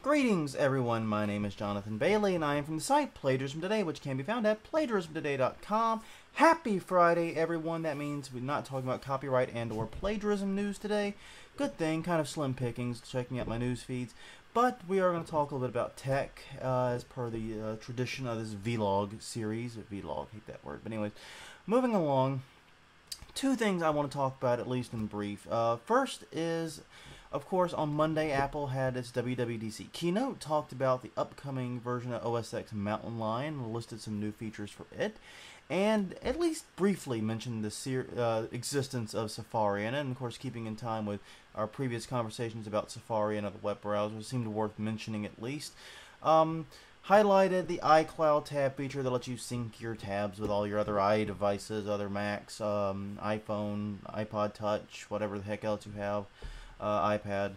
Greetings everyone, my name is Jonathan Bailey and I am from the site Plagiarism Today, which can be found at plagiarismtoday.com. Happy Friday everyone, that means we're not talking about copyright and or plagiarism news today. Good thing, kind of slim pickings checking out my news feeds. But we are going to talk a little bit about tech as per the tradition of this vlog series. Vlog, hate that word, but anyways, moving along. Two things I want to talk about, at least in brief. First is, of course, on Monday, Apple had its WWDC keynote, talked about the upcoming version of OS X Mountain Lion, listed some new features for it, and at least briefly mentioned the existence of Safari. And of course, keeping in time with our previous conversations about Safari and other web browsers, seemed worth mentioning at least. Highlighted the iCloud tab feature that lets you sync your tabs with all your other iDevices, other Macs, iPhone, iPod Touch, whatever the heck else you have, iPad.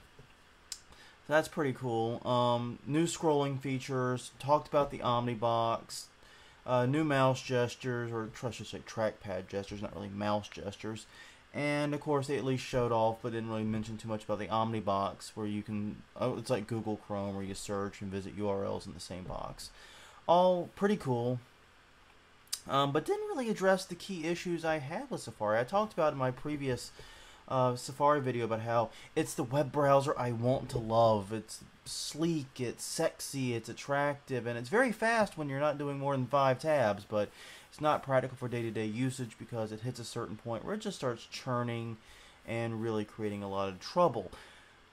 So that's pretty cool. New scrolling features, talked about the Omnibox, new mouse gestures, or I should say trackpad gestures, not really mouse gestures. And of course they at least showed off, but didn't really mention too much about the Omnibox, where you can, it's like Google Chrome, where you search and visit URLs in the same box. All pretty cool, but didn't really address the key issues I had with Safari. I talked about in my previous Safari video about how it's the web browser I want to love. It's sleek, it's sexy, it's attractive, and it's very fast when you're not doing more than 5 tabs, but it's not practical for day-to-day usage because it hits a certain point where it just starts churning and really creating a lot of trouble.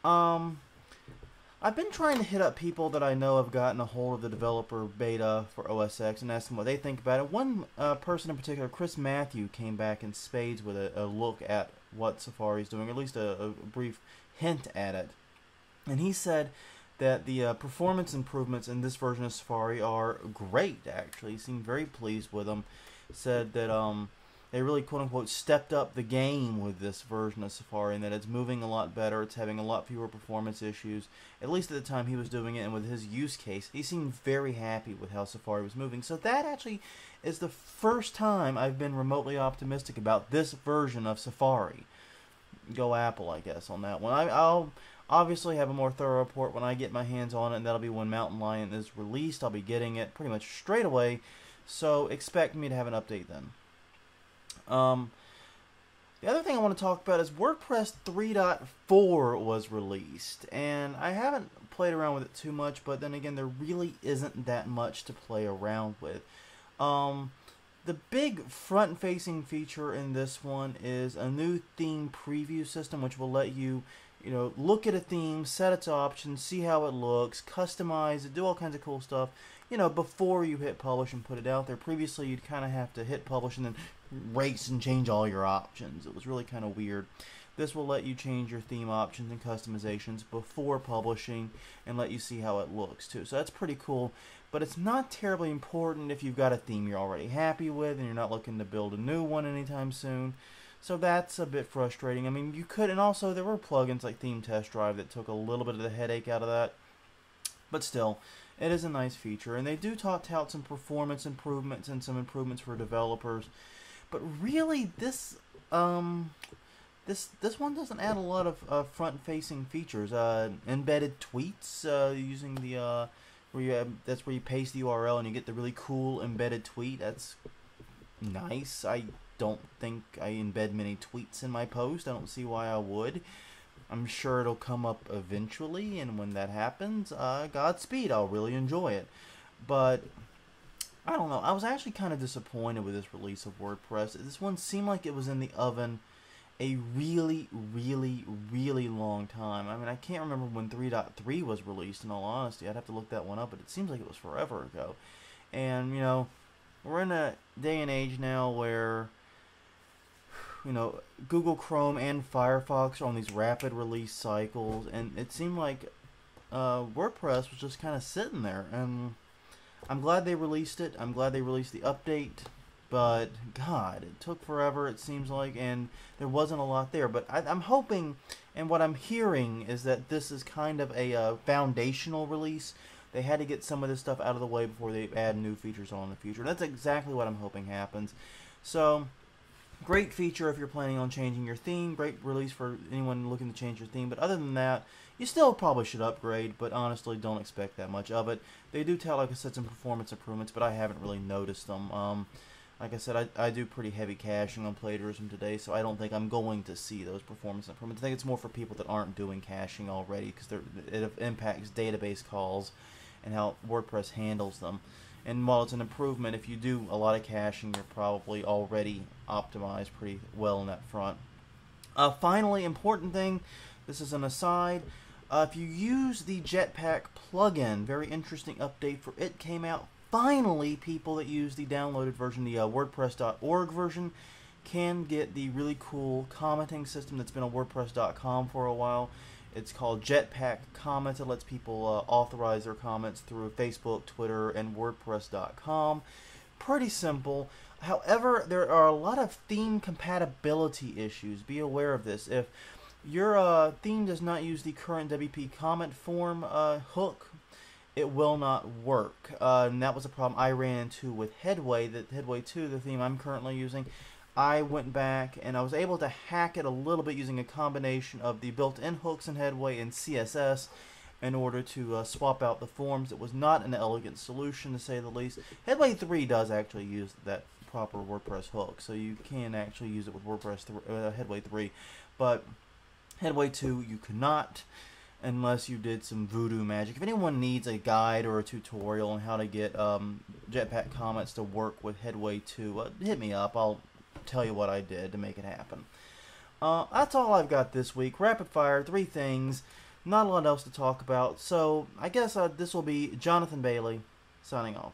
I've been trying to hit up people that I know have gotten a hold of the developer beta for OS X and ask them what they think about it. One person in particular, Chris Matthew, came back in spades with a look at what Safari is doing, or at least a brief hint at it. And he said that the performance improvements in this version of Safari are great, actually. He seemed very pleased with them. Said that they really, quote-unquote, stepped up the game with this version of Safari, and that it's moving a lot better, it's having a lot fewer performance issues, at least at the time he was doing it, and with his use case, he seemed very happy with how Safari was moving. So that actually is the first time I've been remotely optimistic about this version of Safari. Go Apple, I guess, on that one. I'll obviously have a more thorough report when I get my hands on it, and that'll be when Mountain Lion is released. I'll be getting it pretty much straight away, so expect me to have an update then. The other thing I want to talk about is WordPress 3.4 was released, and I haven't played around with it too much, but then again, there really isn't that much to play around with. The big front-facing feature in this one is a new theme preview system, which will let you, look at a theme, set its options, see how it looks, customize it, do all kinds of cool stuff, before you hit publish and put it out there. Previously, you'd kind of have to hit publish and then race and change all your options. It was really kind of weird. This will let you change your theme options and customizations before publishing and let you see how it looks too. So that's pretty cool, but it's not terribly important if you've got a theme you're already happy with and you're not looking to build a new one anytime soon. So that's a bit frustrating. I mean, you could, and also there were plugins like Theme Test Drive that took a little bit of the headache out of that. But still, it is a nice feature, and they do tout some performance improvements and some improvements for developers. But really, this one doesn't add a lot of front-facing features. Embedded tweets using the that's where you paste the URL and you get the really cool embedded tweet. That's nice. I don't think I embed many tweets in my post. I don't see why I would. I'm sure it'll come up eventually, and when that happens, Godspeed. I'll really enjoy it. But I don't know. I was actually kind of disappointed with this release of WordPress. This one seemed like it was in the oven a really, really, really long time. I mean, I can't remember when 3.3 was released, in all honesty. I'd have to look that one up, but it seems like it was forever ago. And, we're in a day and age now where, Google Chrome and Firefox are on these rapid release cycles, and it seemed like WordPress was just kind of sitting there. And I'm glad they released it. I'm glad they released the update. But, God, it took forever, it seems like, and there wasn't a lot there. But I'm hoping, and what I'm hearing, is that this is kind of a foundational release. They had to get some of this stuff out of the way before they add new features on in the future. That's exactly what I'm hoping happens. So, Great feature if you're planning on changing your theme. Great release for anyone looking to change your theme. But other than that, you still probably should upgrade, but honestly, don't expect that much of it. They do tell, like I said, some performance improvements, but I haven't really noticed them. Like I said, I do pretty heavy caching on plagiarism today, so I don't think I'm going to see those performance improvements. I think it's more for people that aren't doing caching already, because it impacts database calls and how WordPress handles them. And while it's an improvement, if you do a lot of caching, you're probably already optimized pretty well in that front. Finally, important thing, this is an aside, if you use the JetPack plugin, very interesting update for it came out. Finally, people that use the downloaded version, the WordPress.org version, can get the really cool commenting system that's been on WordPress.com for a while. It's called JetPack Comments. It lets people authorize their comments through Facebook, Twitter, and WordPress.com. Pretty simple. However, there are a lot of theme compatibility issues. Be aware of this. If your theme does not use the current WP comment form hook, it will not work. And that was a problem I ran into with Headway. That Headway 2, the theme I'm currently using, I went back and I was able to hack it a little bit using a combination of the built-in hooks in Headway and CSS in order to swap out the forms. It was not an elegant solution, to say the least. Headway 3 does actually use that proper WordPress hook, so you can actually use it with Headway 3, but Headway 2 you cannot, unless you did some voodoo magic. If anyone needs a guide or a tutorial on how to get JetPack comments to work with Headway 2, hit me up. I'll tell you what I did to make it happen. That's all I've got this week. Rapid fire, 3 things. Not a lot else to talk about. So I guess this will be Jonathan Bailey signing off.